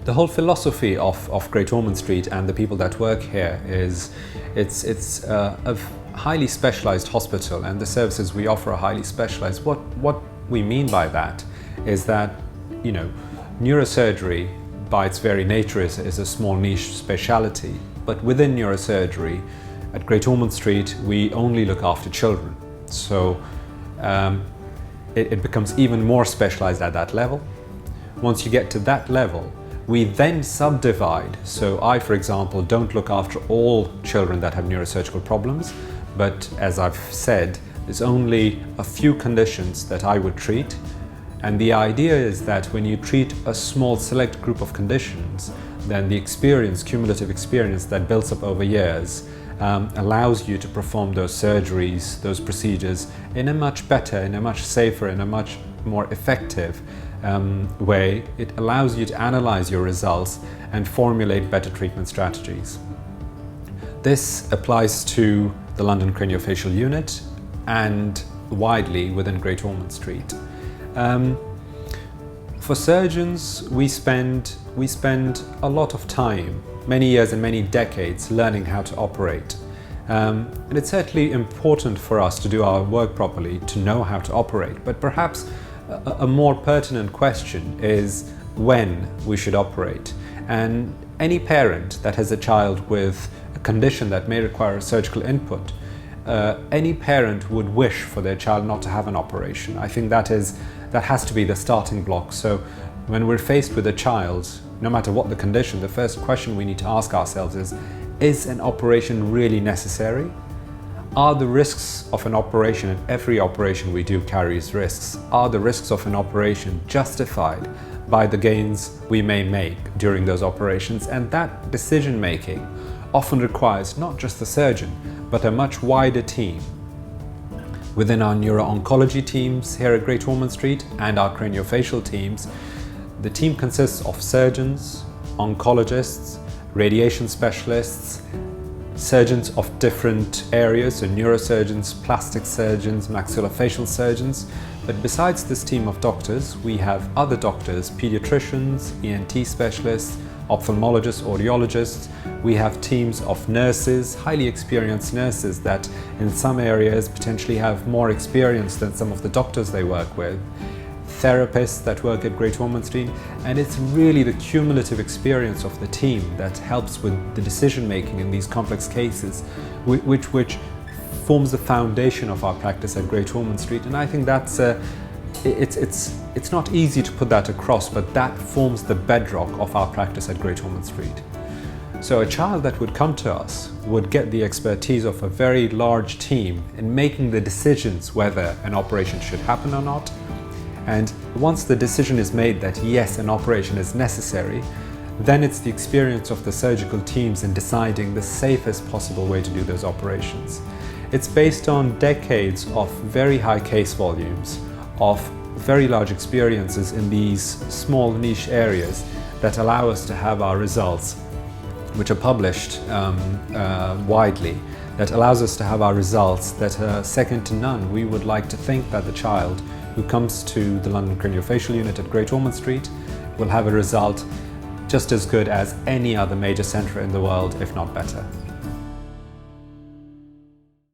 The whole philosophy of Great Ormond Street and the people that work here is it's a highly specialized hospital, and the services we offer are highly specialized. What we mean by that is that, you know, neurosurgery by its very nature is a small niche speciality, but within neurosurgery at Great Ormond Street we only look after children. So it becomes even more specialized at that level. Once you get to that level, we then subdivide. So I, for example, don't look after all children that have neurosurgical problems, but as I've said, there's only a few conditions that I would treat. And the idea is that when you treat a small select group of conditions, then the experience, cumulative experience that builds up over years, allows you to perform those surgeries, those procedures in a much better, in a much safer, in a much more effective way. It allows you to analyze your results and formulate better treatment strategies. This applies to the London Craniofacial Unit and widely within Great Ormond Street. For surgeons, we spend a lot of time, many years and many decades, learning how to operate. And it's certainly important for us to do our work properly, to know how to operate. But perhaps a more pertinent question is when we should operate. And any parent that has a child with a condition that may require a surgical input, any parent would wish for their child not to have an operation. I think that has to be the starting block. So when we're faced with a child, no matter what the condition, the first question we need to ask ourselves is an operation really necessary? Are the risks of an operation, and every operation we do carries risks, are the risks of an operation justified by the gains we may make during those operations? And that decision making often requires not just the surgeon, but a much wider team. Within our neuro-oncology teams here at Great Ormond Street and our craniofacial teams, the team consists of surgeons, oncologists, radiation specialists, surgeons of different areas, so neurosurgeons, plastic surgeons, maxillofacial surgeons. But besides this team of doctors, we have other doctors, pediatricians, ENT specialists, ophthalmologists, audiologists. We have teams of nurses, highly experienced nurses that in some areas potentially have more experience than some of the doctors they work with. Therapists that work at Great Ormond Street, and it's really the cumulative experience of the team that helps with the decision making in these complex cases, which forms the foundation of our practice at Great Ormond Street. And I think that's it's not easy to put that across, but that forms the bedrock of our practice at Great Ormond Street. So a child that would come to us would get the expertise of a very large team in making the decisions whether an operation should happen or not. And once the decision is made that yes, an operation is necessary, then it's the experience of the surgical teams in deciding the safest possible way to do those operations. It's based on decades of very high case volumes, of very large experiences in these small niche areas that allow us to have our results, which are published widely, that allows us to have our results that are second to none. We would like to think that the child who comes to the London Craniofacial Unit at Great Ormond Street will have a result just as good as any other major centre in the world, if not better.